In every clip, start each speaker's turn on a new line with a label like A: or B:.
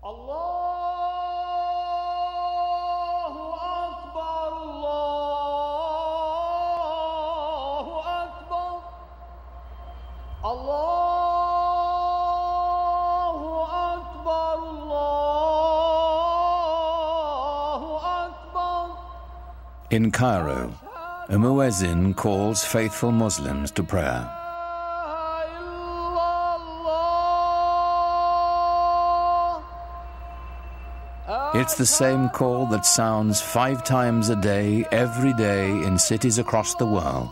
A: In Cairo, a muezzin calls faithful Muslims to prayer. It's the same call that sounds 5 times a day, every day, in cities across the world.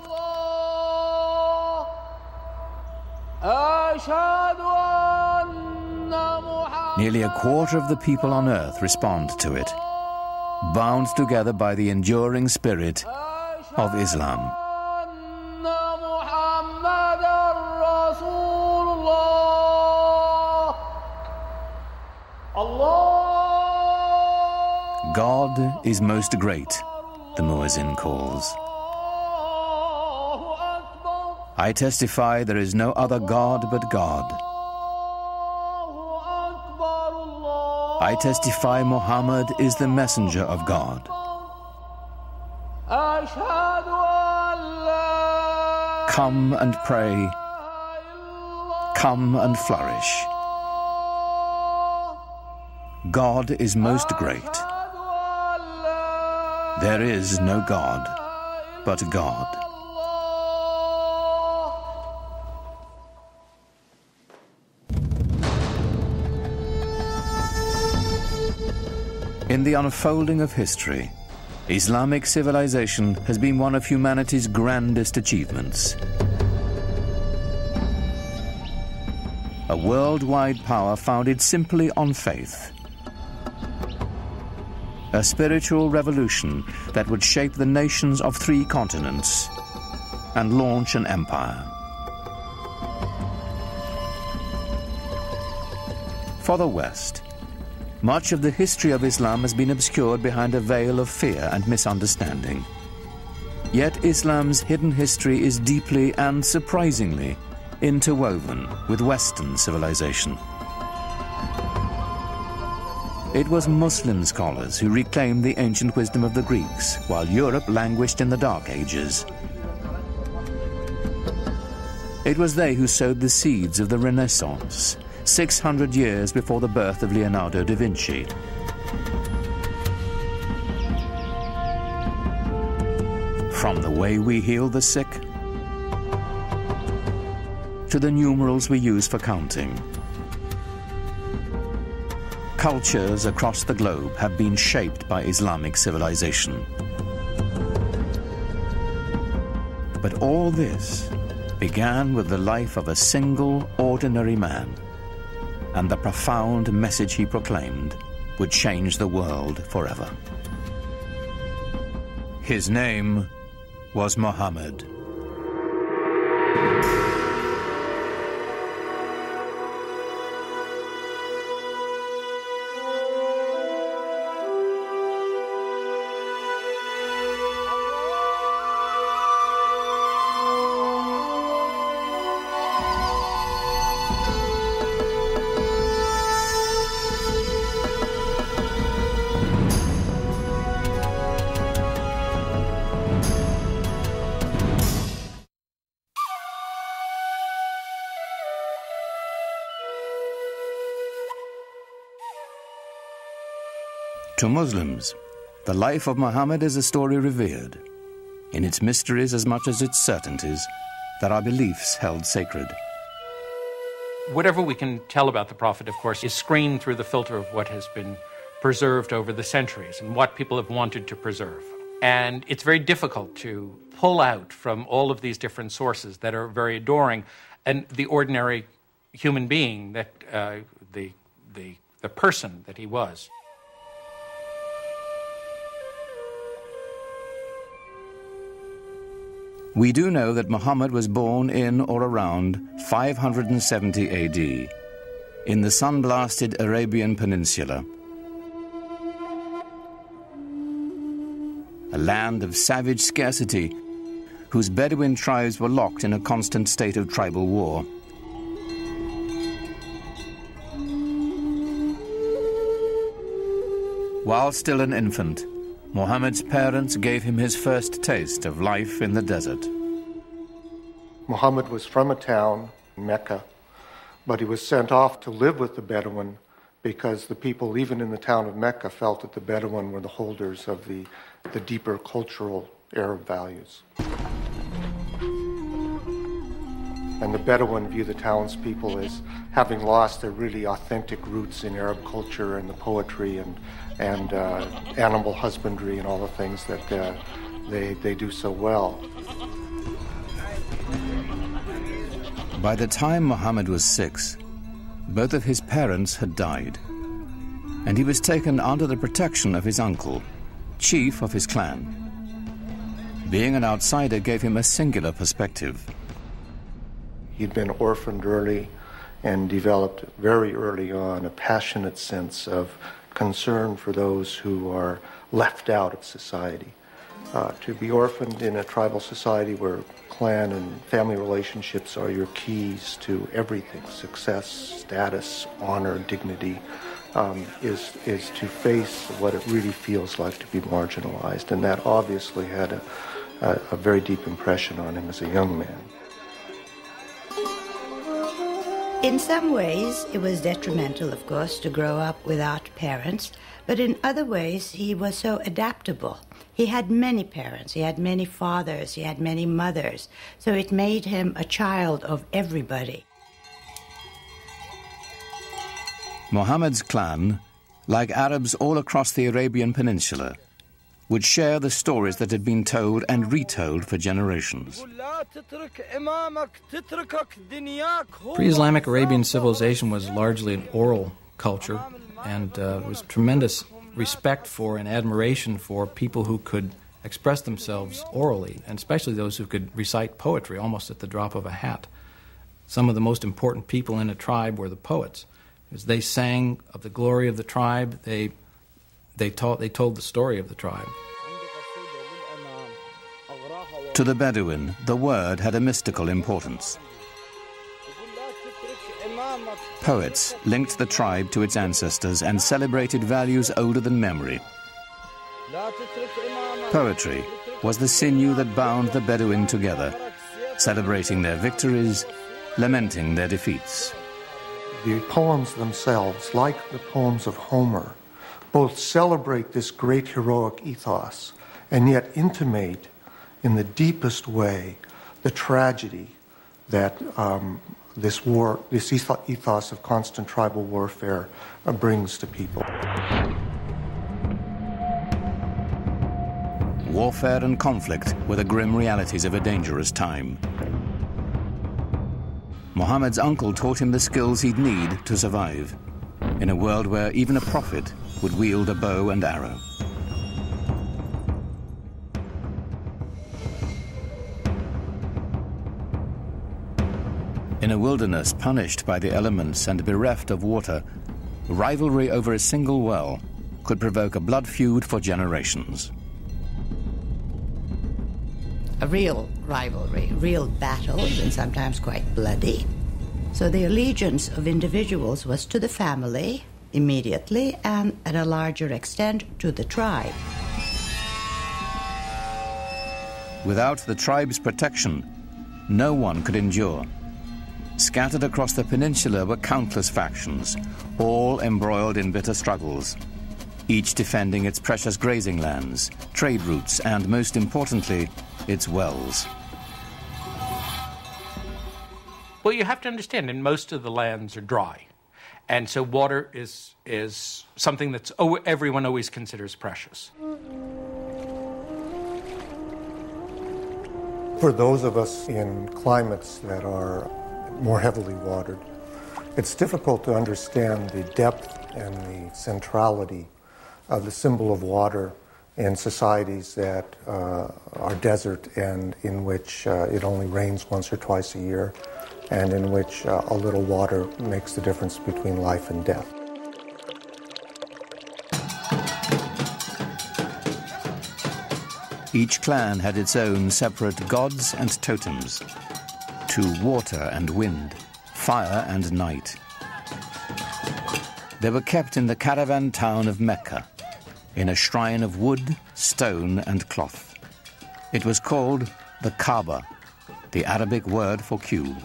A: Nearly a quarter of the people on earth respond to it, bound together by the enduring spirit of Islam. God is most great, the muezzin calls. I testify there is no other God but God. I testify Muhammad is the messenger of God. Come and pray. Come and flourish. God is most great. There is no God but God. In the unfolding of history, Islamic civilization has been one of humanity's grandest achievements. A worldwide power founded simply on faith. A spiritual revolution that would shape the nations of 3 continents and launch an empire. For the West, much of the history of Islam has been obscured behind a veil of fear and misunderstanding. Yet Islam's hidden history is deeply and surprisingly interwoven with Western civilization. It was Muslim scholars who reclaimed the ancient wisdom of the Greeks, while Europe languished in the Dark Ages. It was they who sowed the seeds of the Renaissance, 600 years before the birth of Leonardo da Vinci. From the way we heal the sick to the numerals we use for counting, cultures across the globe have been shaped by Islamic civilization. But all this began with the life of a single, ordinary man, and the profound message he proclaimed would change the world forever. His name was Muhammad. To Muslims, the life of Muhammad is a story revered, in its mysteries as much as its certainties, that our beliefs held sacred.
B: Whatever we can tell about the Prophet, of course, is screened through the filter of what has been preserved over the centuries and what people have wanted to preserve. And it's very difficult to pull out from all of these different sources that are very adoring and the ordinary human being that the person that he was.
A: We do know that Muhammad was born in or around 570 AD in the sun-blasted Arabian Peninsula, a land of savage scarcity whose Bedouin tribes were locked in a constant state of tribal war. While still an infant, Muhammad's parents gave him his first taste of life in the desert.
C: Muhammad was from a town, Mecca, but he was sent off to live with the Bedouin because the people, even in the town of Mecca, felt that the Bedouin were the holders of the deeper cultural Arab values. And the Bedouin view the townspeople as having lost their really authentic roots in Arab culture and the poetry and animal husbandry and all the things that they do so well.
A: By the time Muhammad was 6, both of his parents had died, and he was taken under the protection of his uncle, chief of his clan. Being an outsider gave him a singular perspective.
C: He'd been orphaned early and developed very early on a passionate sense of concern for those who are left out of society. To be orphaned in a tribal society where clan and family relationships are your keys to everything, success, status, honor, dignity, is to face what it really feels like to be marginalized. And that obviously had a very deep impression on him as a young man.
D: In some ways, it was detrimental, of course, to grow up without parents, but in other ways, he was so adaptable. He had many parents, he had many fathers, he had many mothers, so it made him a child of everybody.
A: Muhammad's clan, like Arabs all across the Arabian Peninsula, would share the stories that had been told and retold for generations.
E: Pre-Islamic Arabian civilization was largely an oral culture, and there was tremendous respect for and admiration for people who could express themselves orally, and especially those who could recite poetry almost at the drop of a hat. Some of the most important people in a tribe were the poets. As they sang of the glory of the tribe, they told the story of the tribe.
A: To the Bedouin, the word had a mystical importance. Poets linked the tribe to its ancestors and celebrated values older than memory. Poetry was the sinew that bound the Bedouin together, celebrating their victories, lamenting their defeats.
C: The poems themselves, like the poems of Homer, both celebrate this great heroic ethos and yet intimate in the deepest way the tragedy that this ethos of constant tribal warfare brings to people.
A: Warfare and conflict were the grim realities of a dangerous time. Muhammad's uncle taught him the skills he'd need to survive in a world where even a prophet would wield a bow and arrow. In a wilderness punished by the elements and bereft of water, rivalry over a single well could provoke a blood feud for generations.
D: A real rivalry, real battles, and sometimes quite bloody. So the allegiance of individuals was to the family, immediately, and at a larger extent to the tribe.
A: Without the tribe's protection, no one could endure. Scattered across the peninsula were countless factions, all embroiled in bitter struggles, each defending its precious grazing lands, trade routes, and most importantly, its wells.
B: Well, you have to understand, and most of the lands are dry. And so water is something that's everyone always considers precious.
C: For those of us in climates that are more heavily watered, it's difficult to understand the depth and the centrality of the symbol of water in societies that are desert and in which it only rains once or twice a year, and in which a little water makes the difference between life and death.
A: Each clan had its own separate gods and totems, to water and wind, fire and night. They were kept in the caravan town of Mecca, in a shrine of wood, stone, and cloth. It was called the Kaaba, the Arabic word for cube.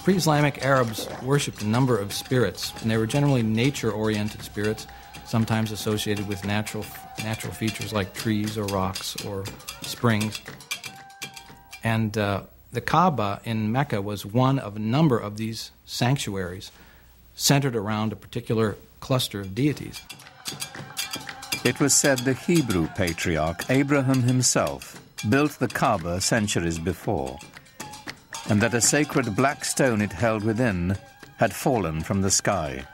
E: Pre-Islamic Arabs worshipped a number of spirits, and they were generally nature-oriented spirits, sometimes associated with natural features like trees or rocks or springs. And the Kaaba in Mecca was one of a number of these sanctuaries centered around a particular cluster of deities.
A: It was said the Hebrew patriarch Abraham himself built the Kaaba centuries before, and that a sacred black stone it held within had fallen from the sky.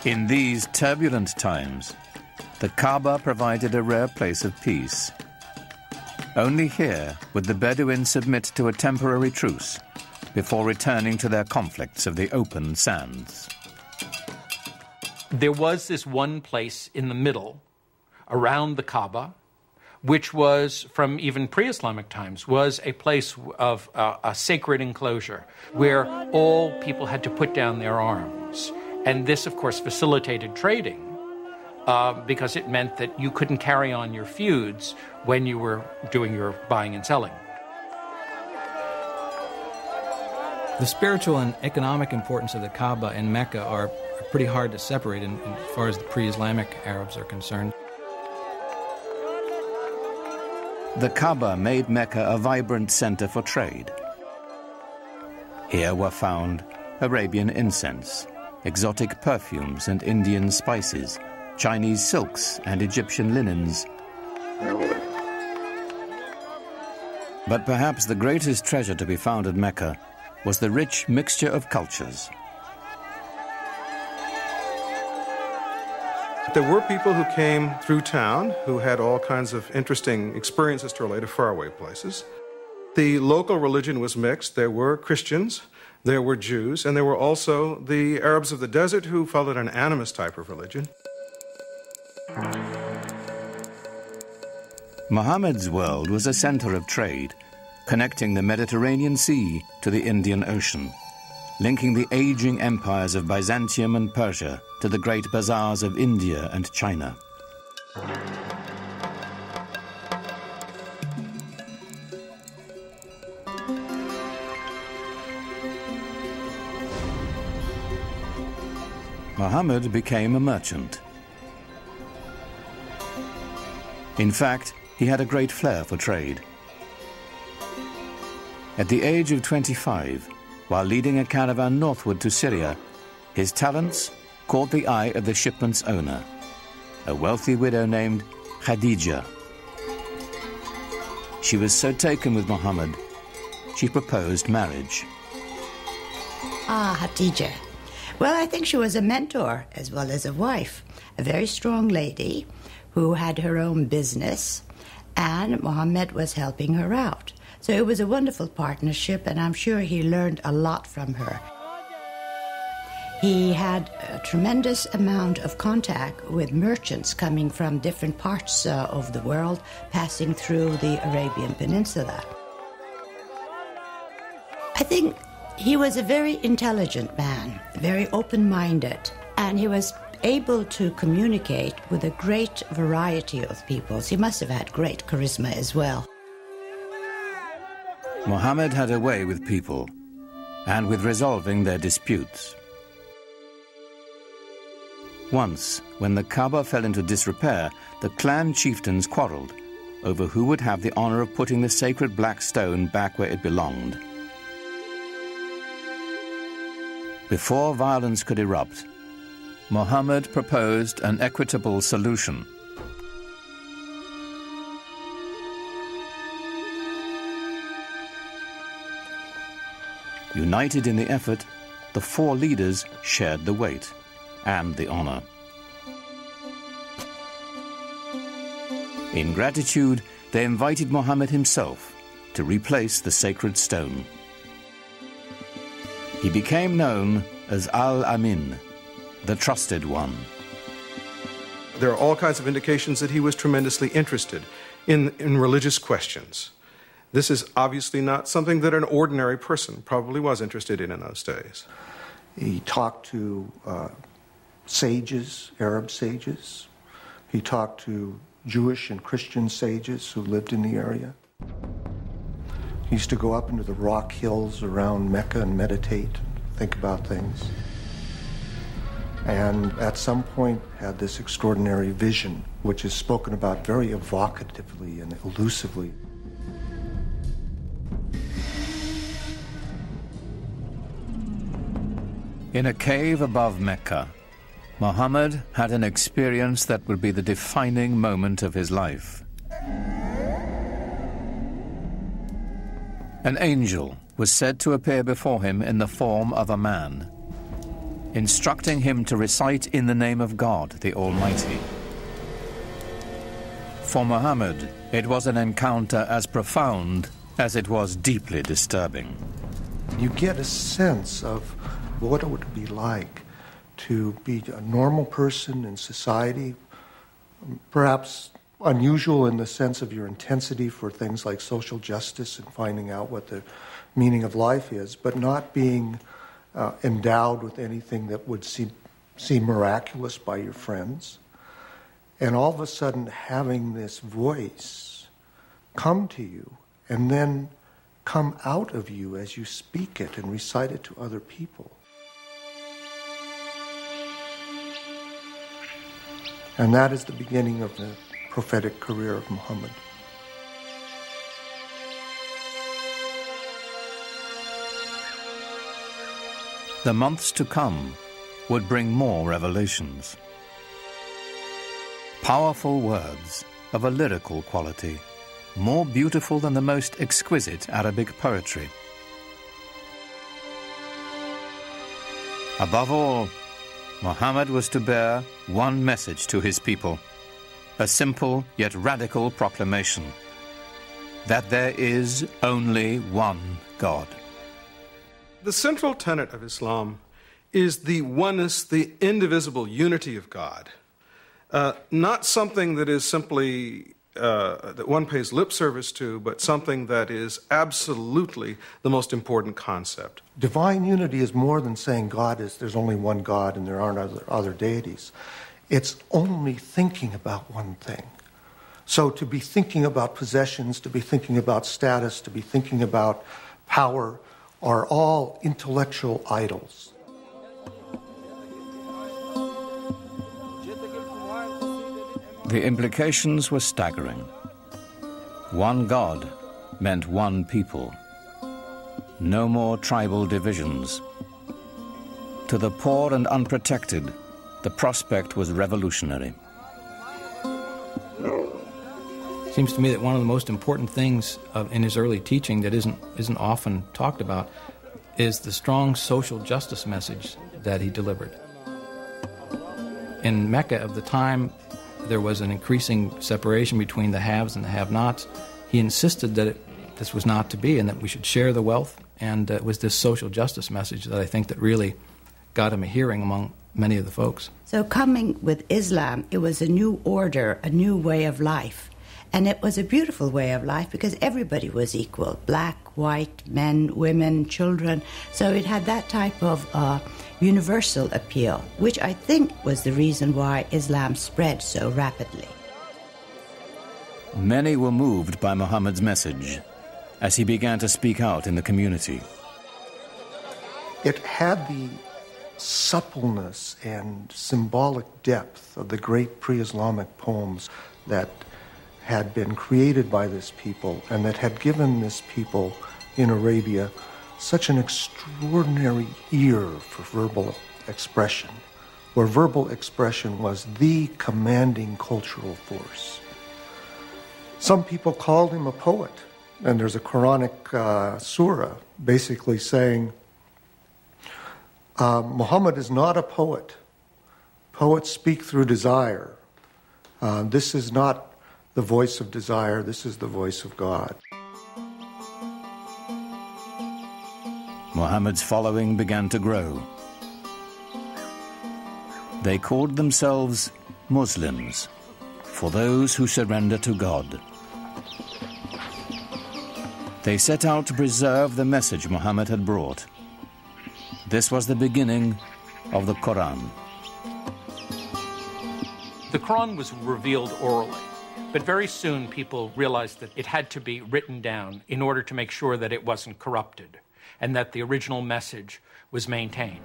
A: In these turbulent times, the Kaaba provided a rare place of peace. Only here would the Bedouins submit to a temporary truce before returning to their conflicts of the open sands.
B: There was this one place in the middle, around the Kaaba, which was, from even pre-Islamic times, was a place of a sacred enclosure where all people had to put down their arms. And this, of course, facilitated trading because it meant that you couldn't carry on your feuds when you were doing your buying and selling.
E: The spiritual and economic importance of the Kaaba in Mecca are pretty hard to separate as far as the pre-Islamic Arabs are concerned.
A: The Kaaba made Mecca a vibrant center for trade. Here were found Arabian incense, exotic perfumes and Indian spices, Chinese silks and Egyptian linens. But perhaps the greatest treasure to be found at Mecca was the rich mixture of cultures.
F: There were people who came through town who had all kinds of interesting experiences to relate to faraway places. The local religion was mixed. There were Christians, there were Jews, and there were also the Arabs of the desert who followed an animist type of religion.
A: Muhammad's world was a center of trade, connecting the Mediterranean Sea to the Indian Ocean, linking the aging empires of Byzantium and Persia to the great bazaars of India and China. Muhammad became a merchant. In fact, he had a great flair for trade. At the age of 25, while leading a caravan northward to Syria, his talents caught the eye of the shipment's owner, a wealthy widow named Khadija. She was so taken with Muhammad, she proposed marriage.
D: Ah, Khadija. Well, I think she was a mentor as well as a wife, a very strong lady who had her own business, and Muhammad was helping her out. So it was a wonderful partnership, and I'm sure he learned a lot from her. He had a tremendous amount of contact with merchants coming from different parts of the world, passing through the Arabian Peninsula. I think he was a very intelligent man, very open-minded, and he was able to communicate with a great variety of peoples. He must have had great charisma as well.
A: Muhammad had a way with people and with resolving their disputes. Once, when the Kaaba fell into disrepair, the clan chieftains quarreled over who would have the honor of putting the sacred black stone back where it belonged. Before violence could erupt, Muhammad proposed an equitable solution. United in the effort, the four leaders shared the weight and the honor. In gratitude, they invited Muhammad himself to replace the sacred stone. He became known as Al-Amin, the trusted one.
F: There are all kinds of indications that he was tremendously interested in religious questions. This is obviously not something that an ordinary person probably was interested in those days.
C: He talked to sages, Arab sages. He talked to Jewish and Christian sages who lived in the area. He used to go up into the rock hills around Mecca and meditate, think about things. And at some point had this extraordinary vision, which is spoken about very evocatively and elusively.
A: In a cave above Mecca, Muhammad had an experience that would be the defining moment of his life. An angel was said to appear before him in the form of a man, instructing him to recite in the name of God, the Almighty. For Muhammad, it was an encounter as profound as it was deeply disturbing.
C: You get a sense of what it would be like to be a normal person in society, perhaps unusual in the sense of your intensity for things like social justice and finding out what the meaning of life is, but not being endowed with anything that would seem miraculous by your friends. And all of a sudden having this voice come to you and then come out of you as you speak it and recite it to other people. And that is the beginning of the prophetic career of Muhammad.
A: The months to come would bring more revelations. Powerful words of a lyrical quality, more beautiful than the most exquisite Arabic poetry. Above all, Muhammad was to bear one message to his people, a simple yet radical proclamation, that there is only one God.
F: The central tenet of Islam is the oneness, the indivisible unity of God. Not something that is simply that one pays lip service to, but something that is absolutely the most important concept.
C: Divine unity is more than saying there's only one God and there aren't other deities. It's only thinking about one thing. So to be thinking about possessions, to be thinking about status, to be thinking about power are all intellectual idols.
A: The implications were staggering. One God meant one people. No more tribal divisions. To the poor and unprotected, the prospect was revolutionary.
E: Seems to me that one of the most important things in his early teaching that isn't often talked about is the strong social justice message that he delivered. In Mecca of the time, there was an increasing separation between the haves and the have-nots. He insisted that this was not to be and that we should share the wealth, and it was this social justice message that I think that really got him a hearing among many of the folks.
D: So coming with Islam, it was a new order, a new way of life. And it was a beautiful way of life because everybody was equal, black, white, men, women, children. So it had that type of universal appeal, which I think was the reason why Islam spread so rapidly.
A: Many were moved by Muhammad's message as he began to speak out in the community.
C: It had the suppleness and symbolic depth of the great pre-Islamic poems that had been created by this people and that had given this people in Arabia such an extraordinary ear for verbal expression, where verbal expression was the commanding cultural force. Some people called him a poet, and there's a Quranic surah basically saying, Muhammad is not a poet. Poets speak through desire. This is not the voice of desire, this is the voice of God.
A: Muhammad's following began to grow. They called themselves Muslims, for those who surrender to God. They set out to preserve the message Muhammad had brought. This was the beginning of the Quran.
B: The Quran was revealed orally, but very soon people realized that it had to be written down in order to make sure that it wasn't corrupted and that the original message was maintained.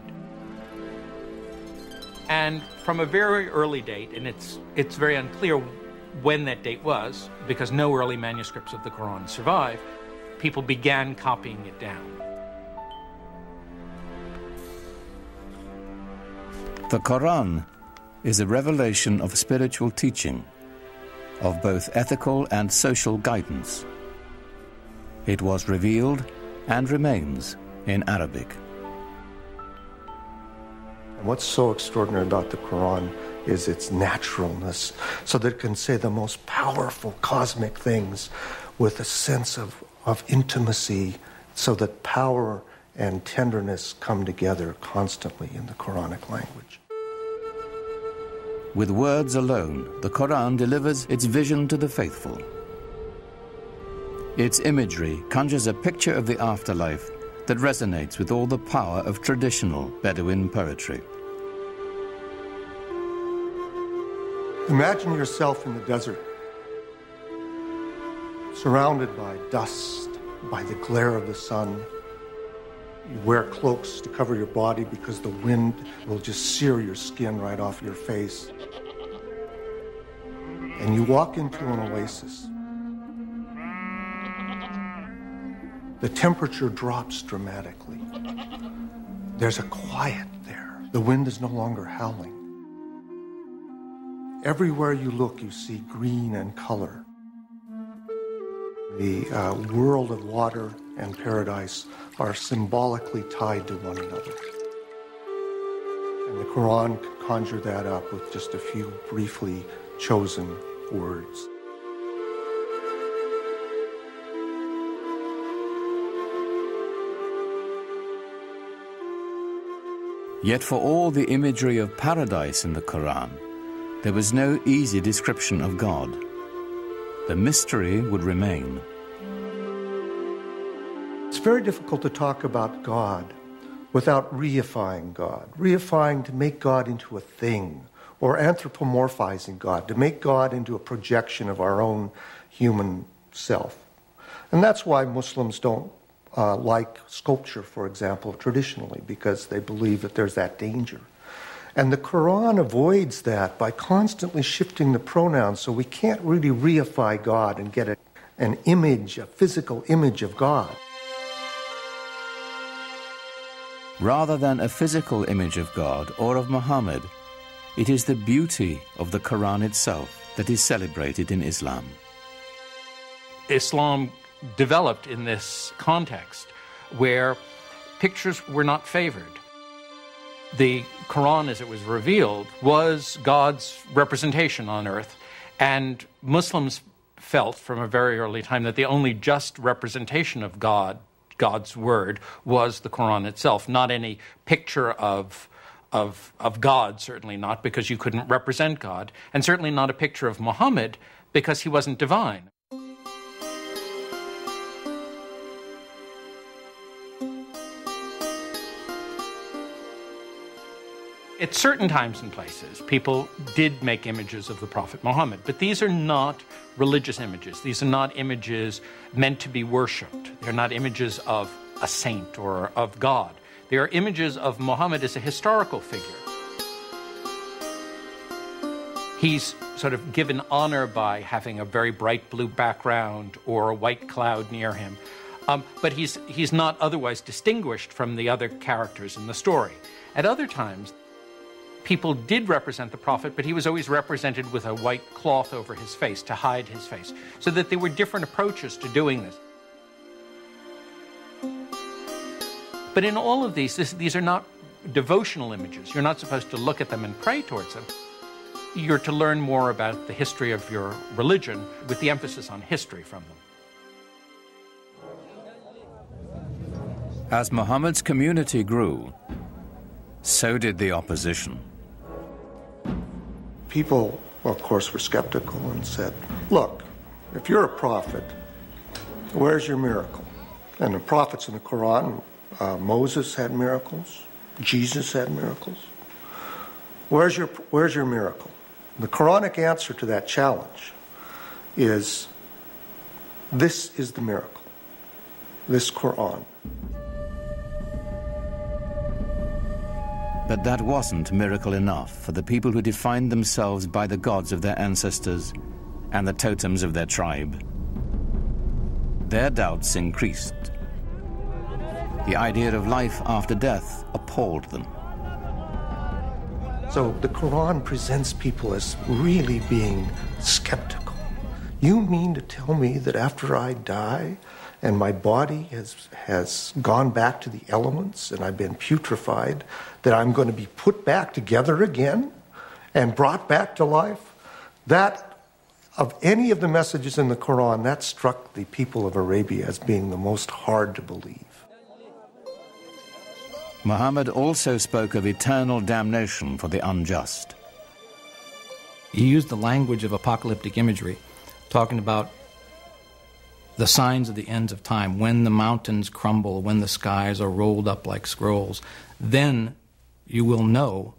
B: And from a very early date, and it's very unclear when that date was, because no early manuscripts of the Quran survive, people began copying it down.
A: The Quran is a revelation of spiritual teaching, of both ethical and social guidance. It was revealed and remains in Arabic.
C: And what's so extraordinary about the Quran is its naturalness, so that it can say the most powerful cosmic things with a sense of intimacy, so that power and tenderness come together constantly in the Quranic language.
A: With words alone, the Quran delivers its vision to the faithful. Its imagery conjures a picture of the afterlife that resonates with all the power of traditional Bedouin poetry.
C: Imagine yourself in the desert, surrounded by dust, by the glare of the sun. You wear cloaks to cover your body because the wind will just sear your skin right off your face. And you walk into an oasis. The temperature drops dramatically. There's a quiet there. The wind is no longer howling. Everywhere you look, you see green and color. The world of water and paradise are symbolically tied to one another. And the Quran can conjure that up with just a few briefly chosen words.
A: Yet for all the imagery of paradise in the Quran, there was no easy description of God. The mystery would remain.
C: It's very difficult to talk about God without reifying God. Reifying to make God into a thing, or anthropomorphizing God, to make God into a projection of our own human self. And that's why Muslims don't like sculpture, for example, traditionally, because they believe that there's that danger. And the Quran avoids that by constantly shifting the pronouns, so we can't really reify God and get an image, a physical image of God.
A: Rather than a physical image of God or of Muhammad, it is the beauty of the Quran itself that is celebrated in Islam.
B: Islam developed in this context where pictures were not favored. The Quran, as it was revealed, was God's representation on earth, and Muslims felt from a very early time that the only just representation of God's word, was the Quran itself, not any picture of God, certainly not, because you couldn't represent God, and certainly not a picture of Muhammad, because he wasn't divine. At certain times and places, people did make images of the Prophet Muhammad, but these are not religious images. These are not images meant to be worshipped. They're not images of a saint or of God. They are images of Muhammad as a historical figure. He's sort of given honor by having a very bright blue background or a white cloud near him, but he's not otherwise distinguished from the other characters in the story. At other times, people did represent the Prophet, but he was always represented with a white cloth over his face to hide his face, so that there were different approaches to doing this. But in all of these are not devotional images. You're not supposed to look at them and pray towards them. You're to learn more about the history of your religion with the emphasis on history from them.
A: As Muhammad's community grew, so did the opposition.
C: People, of course, were skeptical and said, look, if you're a prophet, where's your miracle? And the prophets in the Quran, Moses had miracles, Jesus had miracles. Where's your miracle? The Quranic answer to that challenge is, this is the miracle, this Quran.
A: But that wasn't miracle enough for the people who defined themselves by the gods of their ancestors and the totems of their tribe. Their doubts increased. The idea of life after death appalled them.
C: So the Quran presents people as really being skeptical. You mean to tell me that after I die and my body has gone back to the elements and I've been putrefied, that I'm going to be put back together again and brought back to life? That, of any of the messages in the Quran, that struck the people of Arabia as being the most hard to believe.
A: Muhammad also spoke of eternal damnation for the unjust.
E: He used the language of apocalyptic imagery, talking about the signs of the ends of time, when the mountains crumble, when the skies are rolled up like scrolls. Then you will know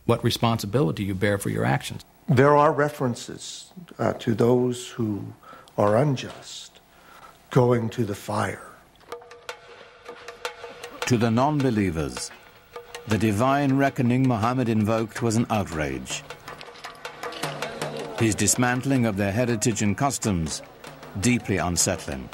E: what responsibility you bear for your actions.
C: There are references to those who are unjust going to the fire.
A: To the non-believers, the divine reckoning Muhammad invoked was an outrage. His dismantling of their heritage and customs, deeply unsettling.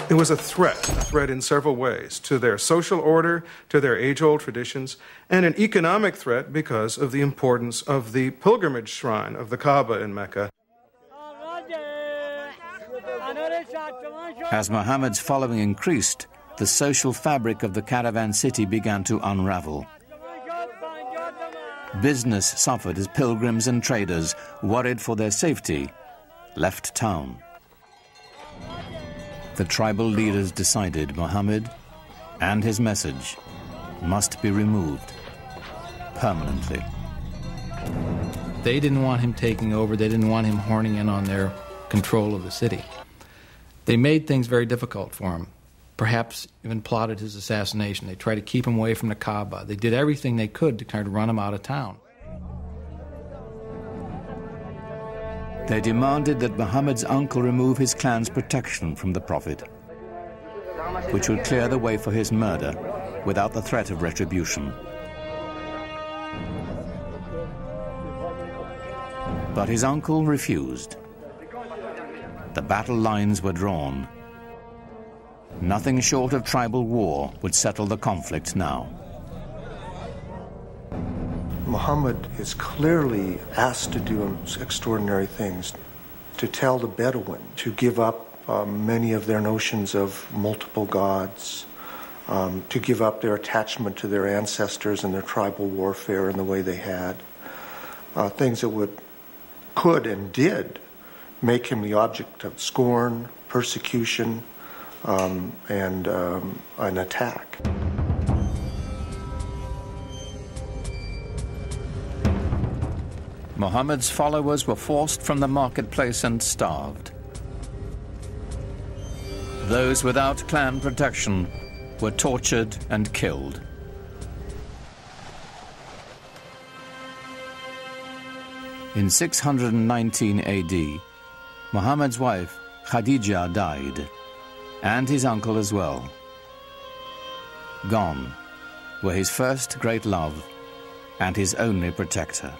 F: It was a threat in several ways, to their social order, to their age-old traditions, and an economic threat because of the importance of the pilgrimage shrine of the Kaaba in Mecca.
A: As Muhammad's following increased, the social fabric of the caravan city began to unravel. Business suffered as pilgrims and traders, worried for their safety, left town. The tribal leaders decided Muhammad and his message must be removed permanently.
E: They didn't want him taking over. They didn't want him horning in on their control of the city. They made things very difficult for him, perhaps even plotted his assassination. They tried to keep him away from the Kaaba. They did everything they could to try to run him out of town.
A: They demanded that Muhammad's uncle remove his clan's protection from the Prophet, which would clear the way for his murder without the threat of retribution. But his uncle refused. The battle lines were drawn. Nothing short of tribal war would settle the conflict now.
C: Muhammad is clearly asked to do extraordinary things, to tell the Bedouin to give up many of their notions of multiple gods, to give up their attachment to their ancestors and their tribal warfare in the way they had, things that could and did make him the object of scorn, persecution, and an attack.
A: Muhammad's followers were forced from the marketplace and starved. Those without clan protection were tortured and killed. In 619 AD, Muhammad's wife, Khadija, died, and his uncle as well. Gone were his first great love and his only protector.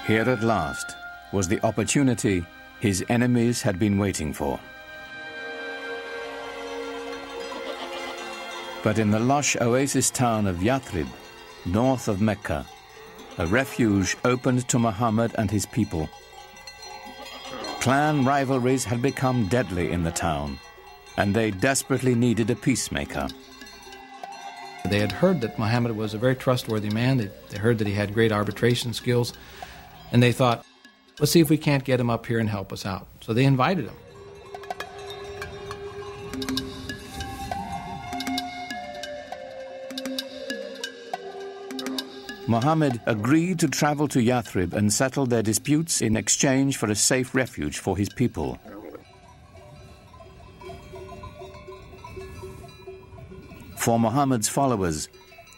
A: Here at last was the opportunity his enemies had been waiting for. But in the lush oasis town of Yathrib, north of Mecca, a refuge opened to Muhammad and his people. Clan rivalries had become deadly in the town, and they desperately needed a peacemaker.
E: They had heard that Muhammad was a very trustworthy man. They heard that he had great arbitration skills, and they thought, let's see if we can't get him up here and help us out. So they invited him.
A: Muhammad agreed to travel to Yathrib and settle their disputes in exchange for a safe refuge for his people. For Muhammad's followers,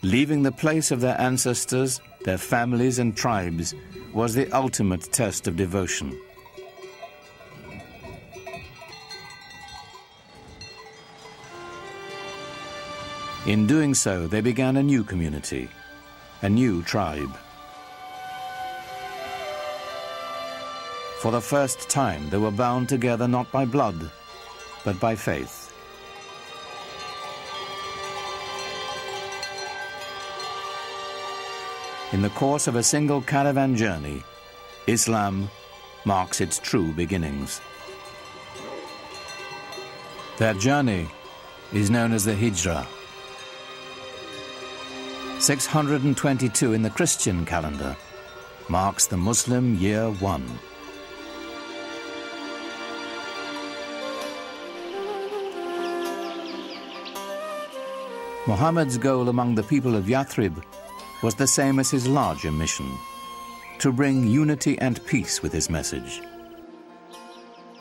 A: Leaving the place of their ancestors, their families and tribes, was the ultimate test of devotion. In doing so, they began a new community, a new tribe. For the first time, they were bound together not by blood, but by faith. In the course of a single caravan journey, Islam marks its true beginnings. Their journey is known as the Hijrah. 622 in the Christian calendar marks the Muslim year 1. Muhammad's goal among the people of Yathrib was the same as his larger mission, to bring unity and peace with his message.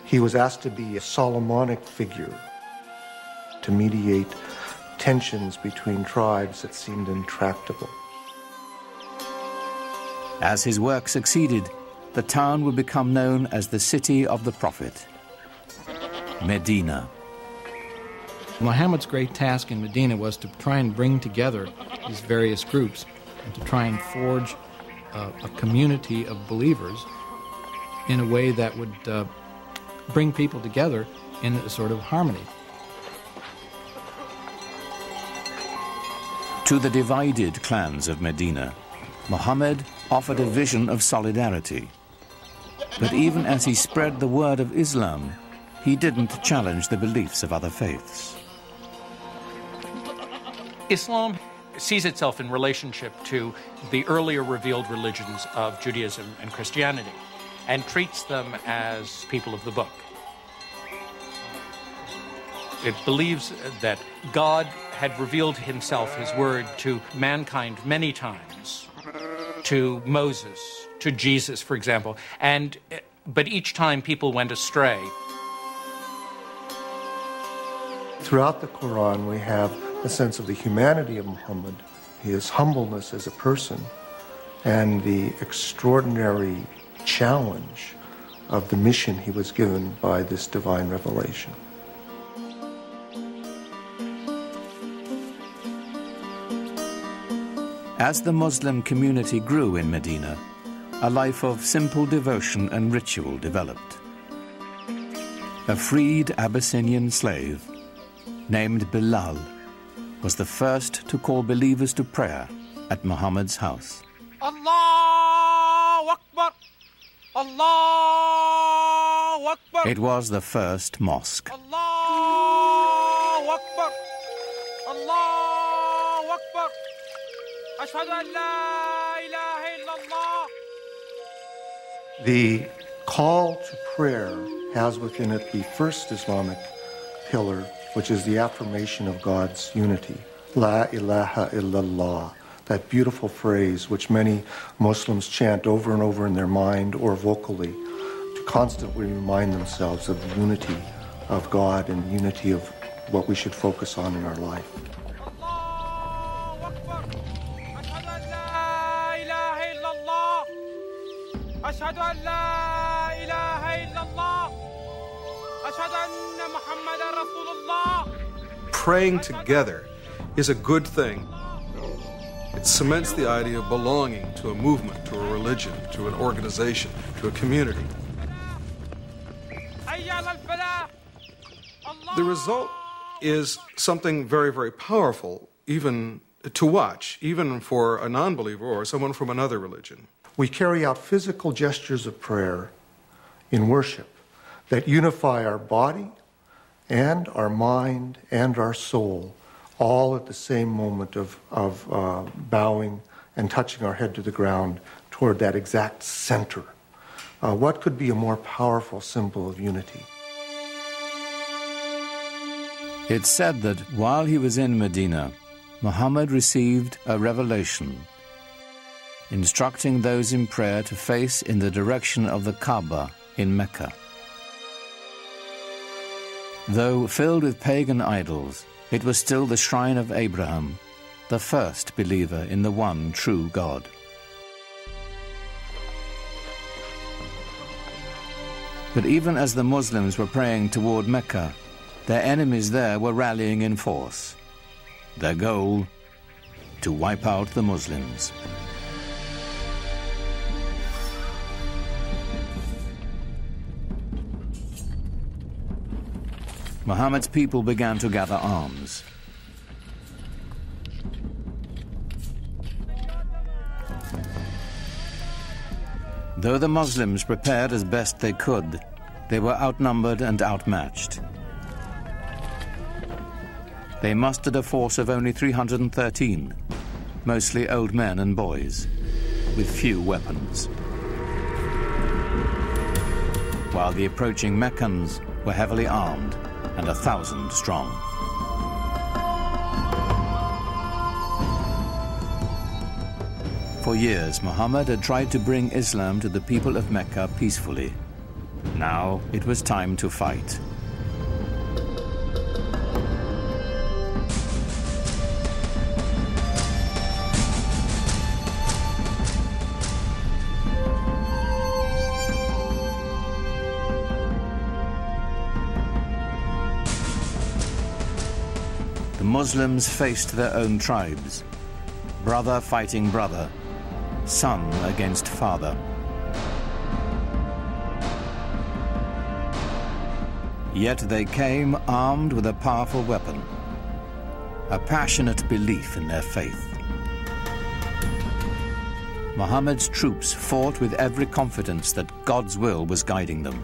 C: He was asked to be a Solomonic figure, to mediate tensions between tribes that seemed intractable.
A: As his work succeeded, the town would become known as the City of the Prophet, Medina.
E: Muhammad's great task in Medina was to try and bring together these various groups and to try and forge a community of believers in a way that would bring people together in a sort of harmony.
A: To the divided clans of Medina, Muhammad offered a vision of solidarity. But even as he spread the word of Islam, he didn't challenge the beliefs of other faiths.
B: Islam sees itself in relationship to the earlier revealed religions of Judaism and Christianity and treats them as people of the book. It believes that God had revealed himself, his word, to mankind many times, to Moses, to Jesus, for example, but each time people went astray.
C: Throughout the Quran, we have a sense of the humanity of Muhammad, his humbleness as a person, and the extraordinary challenge of the mission he was given by this divine revelation.
A: As the Muslim community grew in Medina, a life of simple devotion and ritual developed. A freed Abyssinian slave named Bilal was the first to call believers to prayer at Muhammad's house.
G: Allahu Akbar! Allahu Akbar!
A: It was the first mosque.
G: Allahu Akbar! Allahu Akbar! Ashhadu an la ilaha illallah.
C: The call to prayer has within it the first Islamic pillar, which is the affirmation of God's unity. La ilaha illallah, that beautiful phrase which many Muslims chant over and over in their mind or vocally to constantly remind themselves of the unity of God and the unity of what we should focus on in our life.
G: Allahu Akbar! Ashhadu an la ilaha illallah. Ashhadu an la ilaha illallah. Ashhadu anna Muhammadan Rasulullah.
F: Praying together is a good thing. It cements the idea of belonging to a movement, to a religion, to an organization, to a community. The result is something very, very powerful, even to watch, even for a non-believer or someone from another religion.
C: We carry out physical gestures of prayer in worship that unify our body and our mind and our soul, all at the same moment of bowing and touching our head to the ground toward that exact center. What could be a more powerful symbol of unity?
A: It's said that while he was in Medina, Muhammad received a revelation, instructing those in prayer to face in the direction of the Kaaba in Mecca. Though filled with pagan idols, it was still the shrine of Abraham, the first believer in the one true God. But even as the Muslims were praying toward Mecca, their enemies there were rallying in force. Their goal, to wipe out the Muslims. Muhammad's people began to gather arms. Though the Muslims prepared as best they could, they were outnumbered and outmatched. They mustered a force of only 313, mostly old men and boys, with few weapons. While the approaching Meccans were heavily armed and 1,000 strong. For years, Muhammad had tried to bring Islam to the people of Mecca peacefully. Now it was time to fight. The Muslims faced their own tribes, brother fighting brother, son against father. Yet they came armed with a powerful weapon, a passionate belief in their faith. Muhammad's troops fought with every confidence that God's will was guiding them.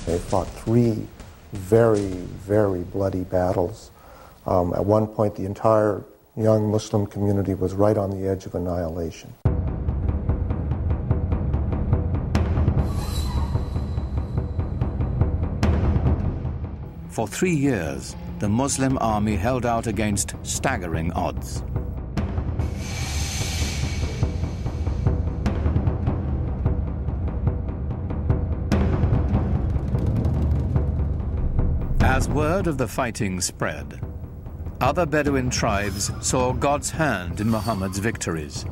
C: They fought 3 very, very bloody battles. At one point, the entire young Muslim community was right on the edge of annihilation.
A: For 3 years, the Muslim army held out against staggering odds. As word of the fighting spread, other Bedouin tribes saw God's hand in Muhammad's victories.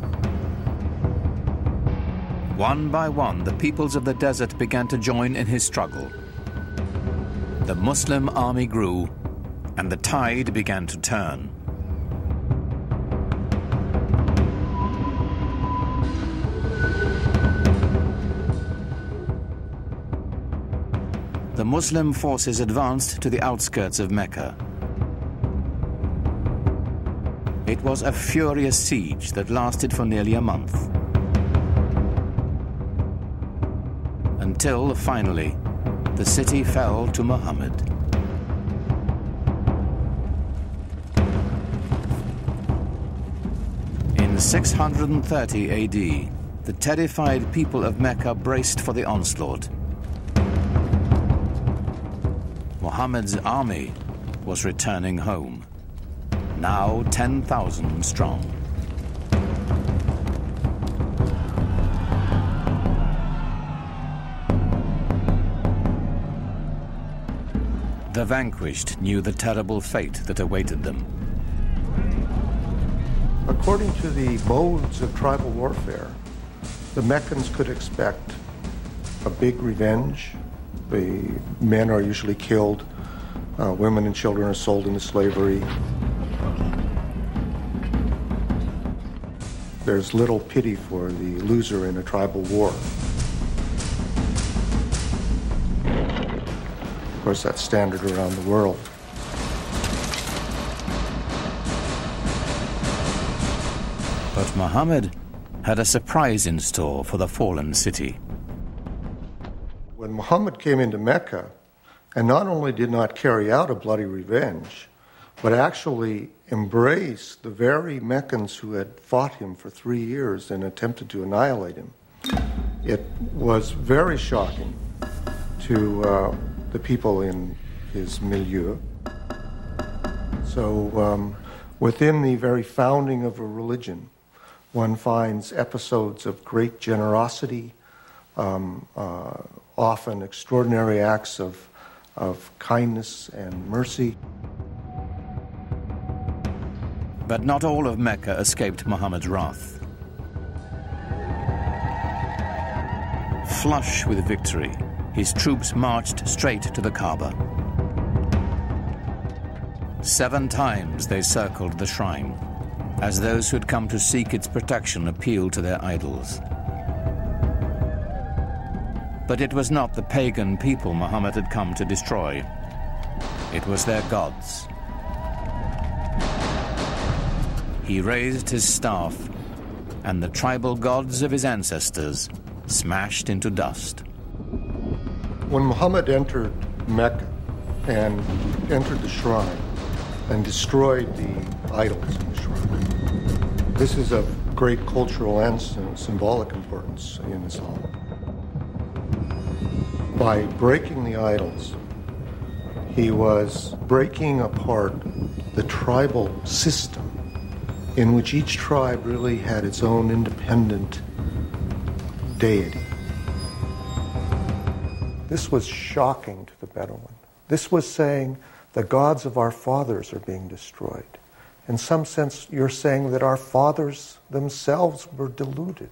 A: One by one, the peoples of the desert began to join in his struggle. The Muslim army grew, and the tide began to turn. The Muslim forces advanced to the outskirts of Mecca. It was a furious siege that lasted for nearly a month. Until, finally, the city fell to Muhammad. In 630 AD, the terrified people of Mecca braced for the onslaught. Muhammad's army was returning home, now 10,000 strong. The vanquished knew the terrible fate that awaited them.
C: According to the modes of tribal warfare, the Meccans could expect a big revenge. The men are usually killed, women and children are sold into slavery. There's little pity for the loser in a tribal war. Of course, that's standard around the world.
A: But Muhammad had a surprise in store for the fallen city.
C: When Muhammad came into Mecca, and not only did not carry out a bloody revenge, but actually embraced the very Meccans who had fought him for 3 years and attempted to annihilate him, it was very shocking to the people in his milieu. So within the very founding of a religion, one finds episodes of great generosity, often extraordinary acts of of kindness and mercy.
A: But not all of Mecca escaped Muhammad's wrath. Flush with victory, his troops marched straight to the Kaaba. 7 times they circled the shrine, as those who had come to seek its protection appealed to their idols. But it was not the pagan people Muhammad had come to destroy. It was their gods. He raised his staff, and the tribal gods of his ancestors smashed into dust.
C: When Muhammad entered Mecca and entered the shrine and destroyed the idols in the shrine, this is of great cultural and symbolic importance in Islam. By breaking the idols, he was breaking apart the tribal system in which each tribe really had its own independent deity. This was shocking to the Bedouin. This was saying the gods of our fathers are being destroyed. In some sense, you're saying that our fathers themselves were deluded.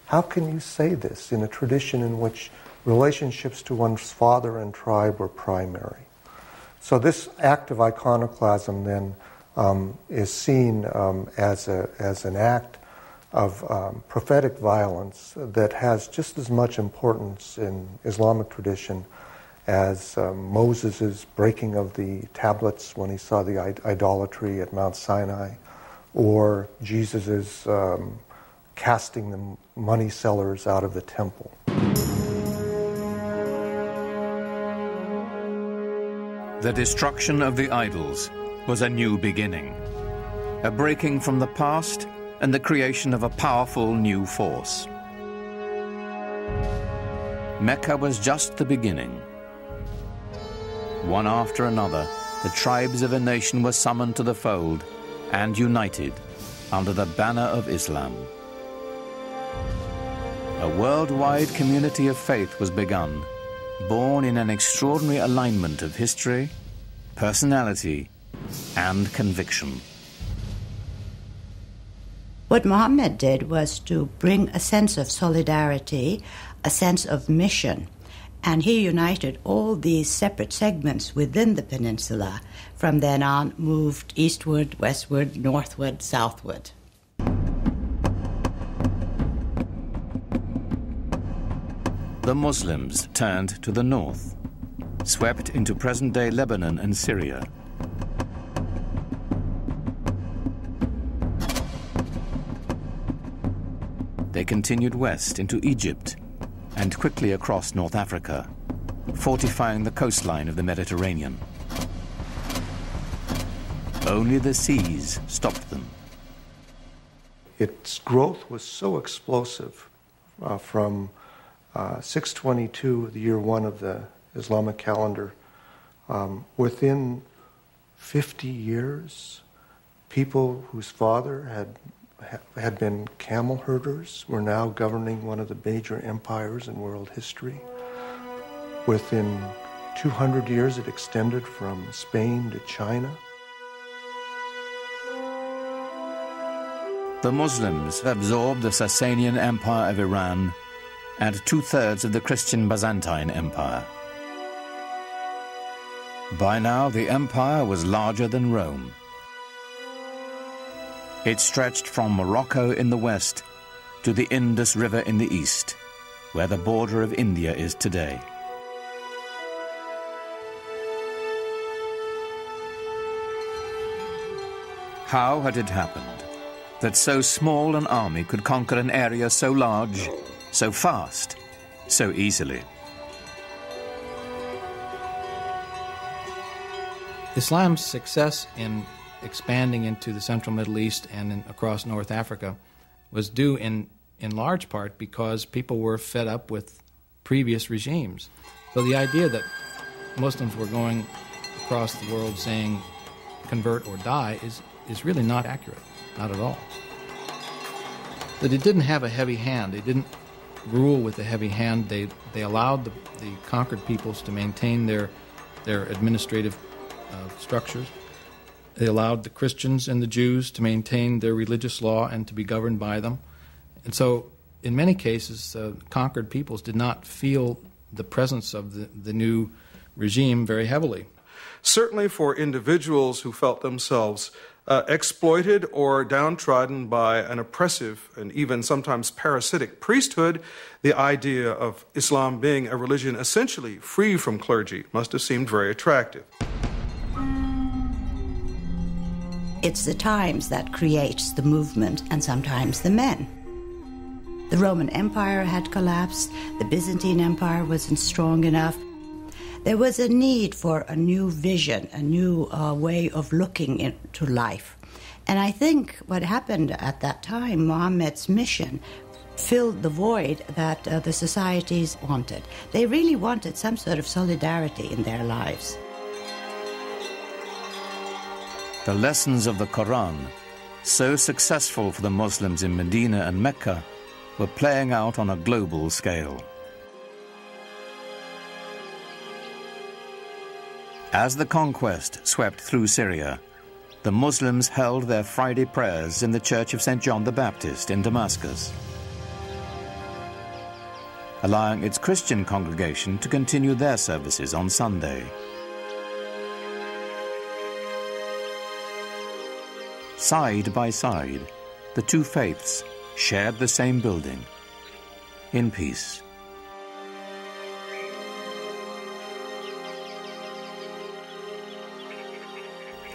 C: How can you say this in a tradition in which relationships to one's father and tribe were primary? So this act of iconoclasm then is seen as an act of prophetic violence that has just as much importance in Islamic tradition as Moses' breaking of the tablets when he saw the idolatry at Mount Sinai, or Jesus' casting the money sellers out of the temple.
A: The destruction of the idols was a new beginning, a breaking from the past and the creation of a powerful new force. Mecca was just the beginning. One after another, the tribes of a nation were summoned to the fold and united under the banner of Islam. A worldwide community of faith was begun, born in an extraordinary alignment of history, personality, and conviction.
D: What Muhammad did was to bring a sense of solidarity, a sense of mission, and he united all these separate segments within the peninsula. From then on, moved eastward, westward, northward, southward.
A: The Muslims turned to the north, swept into present-day Lebanon and Syria. They continued west into Egypt and quickly across North Africa, fortifying the coastline of the Mediterranean. Only the seas stopped them.
C: Its growth was so explosive from 622, the year 1 of the Islamic calendar. Within 50 years, people whose father had been camel herders were now governing one of the major empires in world history. Within 200 years, it extended from Spain to China.
A: The Muslims absorbed the Sasanian Empire of Iran and 2/3 of the Christian Byzantine Empire. By now, the empire was larger than Rome. It stretched from Morocco in the west to the Indus River in the east, where the border of India is today. How had it happened that so small an army could conquer an area so large, so fast, so easily?
E: Islam's success in expanding into the central Middle East and across North Africa was due in large part because people were fed up with previous regimes. So the idea that Muslims were going across the world saying convert or die is really not accurate, not at all. That it didn't have a heavy hand. They didn't rule with a heavy hand. They allowed the conquered peoples to maintain their their administrative structures. They allowed the Christians and the Jews to maintain their religious law and to be governed by them. And so, in many cases, conquered peoples did not feel the presence of the new regime very heavily.
F: Certainly for individuals who felt themselves exploited or downtrodden by an oppressive and even sometimes parasitic priesthood, the idea of Islam being a religion essentially free from clergy must have seemed very attractive.
D: It's the times that creates the movement and sometimes the men. The Roman Empire had collapsed, the Byzantine Empire wasn't strong enough. There was a need for a new vision, a new way of looking into life. And I think what happened at that time, Muhammad's mission, filled the void that the societies wanted. They really wanted some sort of solidarity in their lives.
A: The lessons of the Quran, so successful for the Muslims in Medina and Mecca, were playing out on a global scale. As the conquest swept through Syria, the Muslims held their Friday prayers in the Church of St. John the Baptist in Damascus, allowing its Christian congregation to continue their services on Sunday. Side by side, the two faiths shared the same building, in peace.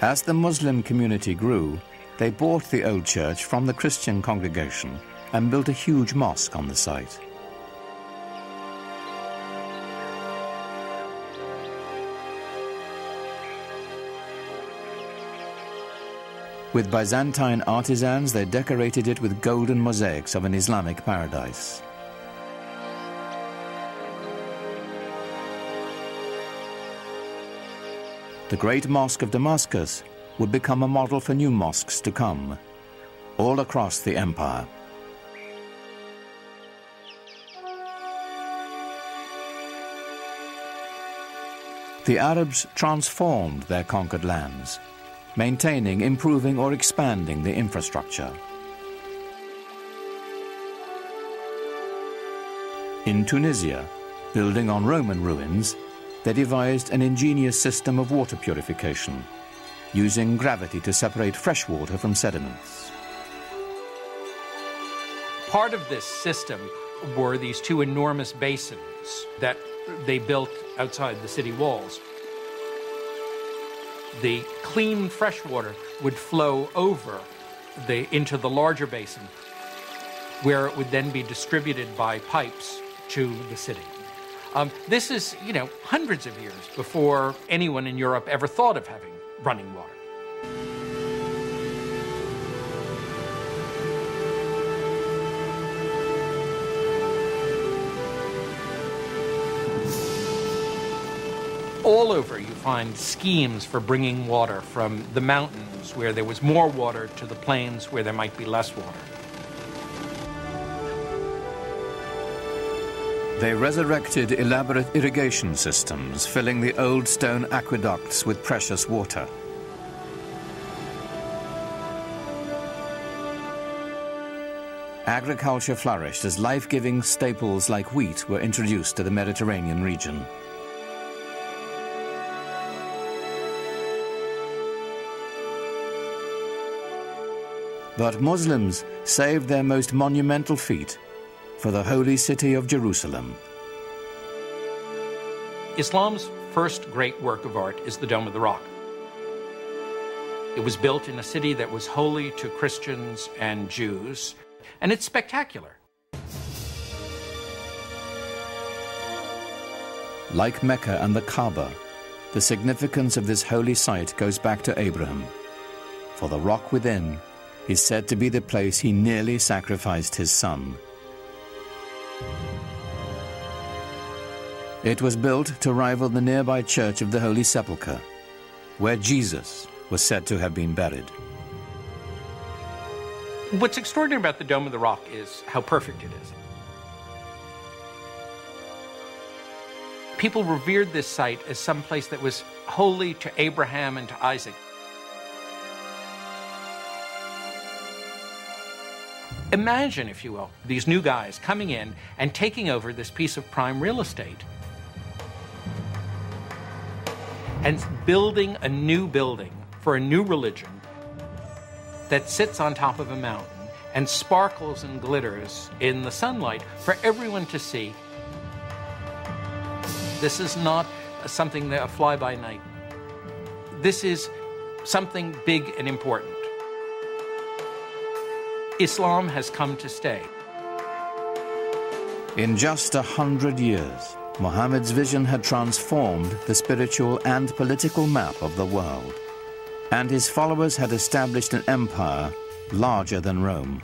A: As the Muslim community grew, they bought the old church from the Christian congregation and built a huge mosque on the site. With Byzantine artisans, they decorated it with golden mosaics of an Islamic paradise. The Great Mosque of Damascus would become a model for new mosques to come, all across the empire. The Arabs transformed their conquered lands, maintaining, improving, or expanding the infrastructure. In Tunisia, building on Roman ruins, they devised an ingenious system of water purification, using gravity to separate fresh water from sediments.
B: Part of this system were these two enormous basins that they built outside the city walls. The clean fresh water would flow over into the larger basin, where it would then be distributed by pipes to the city. This is, hundreds of years before anyone in Europe ever thought of having running water. All over you find schemes for bringing water from the mountains where there was more water to the plains where there might be less water.
A: They resurrected elaborate irrigation systems, filling the old stone aqueducts with precious water. Agriculture flourished as life-giving staples like wheat were introduced to the Mediterranean region. But Muslims saved their most monumental feat for the holy city of Jerusalem.
B: Islam's first great work of art is the Dome of the Rock. It was built in a city that was holy to Christians and Jews, and it's spectacular.
A: Like Mecca and the Kaaba, the significance of this holy site goes back to Abraham, for the rock within is said to be the place he nearly sacrificed his son. It was built to rival the nearby Church of the Holy Sepulchre, where Jesus was said to have been buried.
B: What's extraordinary about the Dome of the Rock is how perfect it is. People revered this site as some place that was holy to Abraham and to Isaac. Imagine, if you will, these new guys coming in and taking over this piece of prime real estate and building a new building for a new religion that sits on top of a mountain and sparkles and glitters in the sunlight for everyone to see. This is not something that a fly-by-night. This is something big and important. Islam has come to stay.
A: In just 100 years, Muhammad's vision had transformed the spiritual and political map of the world, and his followers had established an empire larger than Rome.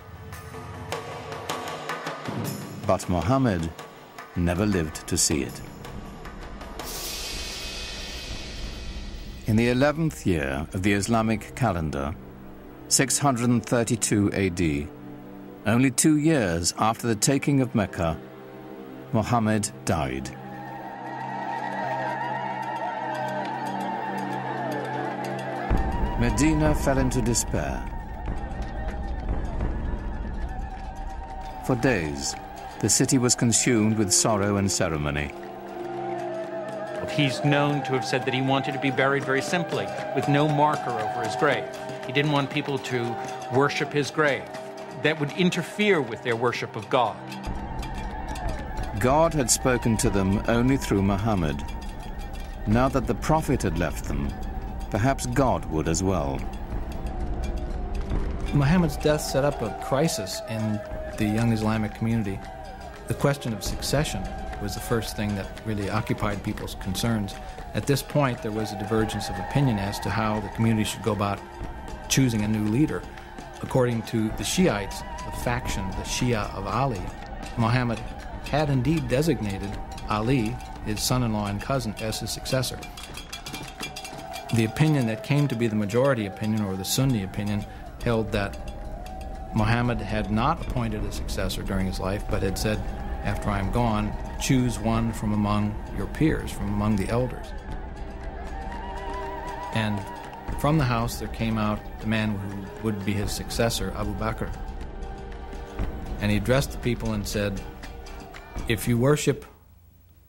A: But Muhammad never lived to see it. In the 11th year of the Islamic calendar, 632 AD, only 2 years after the taking of Mecca, Muhammad died. Medina fell into despair. For days, the city was consumed with sorrow and ceremony.
B: He's known to have said that he wanted to be buried very simply, with no marker over his grave. He didn't want people to worship his grave. That would interfere with their worship of God.
A: God had spoken to them only through Muhammad. Now that the Prophet had left them, perhaps God would as well.
E: Muhammad's death set up a crisis in the young Islamic community. The question of succession was the first thing that really occupied people's concerns. At this point, there was a divergence of opinion as to how the community should go about choosing a new leader. According to the Shiites, the faction, the Shia of Ali, Muhammad had indeed designated Ali, his son-in-law and cousin, as his successor. The opinion that came to be the majority opinion, or the Sunni opinion, held that Muhammad had not appointed a successor during his life, but had said, after I am gone, choose one from among your peers, from among the elders. And from the house there came out the man who would be his successor, Abu Bakr. And he addressed the people and said, if you worship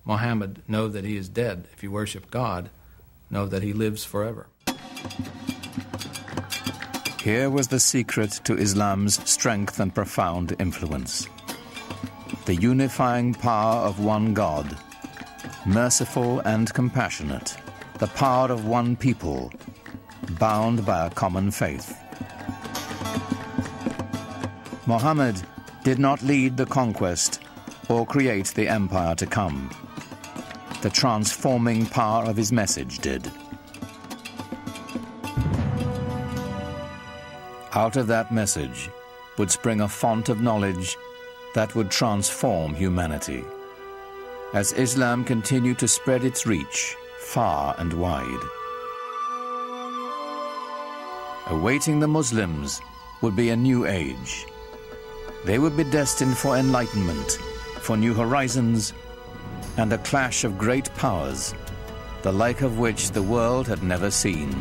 E: Muhammad, know that he is dead. If you worship God, know that he lives forever.
A: Here was the secret to Islam's strength and profound influence. The unifying power of one God, merciful and compassionate, the power of one people, bound by a common faith. Muhammad did not lead the conquest or create the empire to come. The transforming power of his message did. Out of that message would spring a font of knowledge that would transform humanity, as Islam continued to spread its reach far and wide. Awaiting the Muslims would be a new age. They would be destined for enlightenment, for new horizons, and a clash of great powers, the like of which the world had never seen.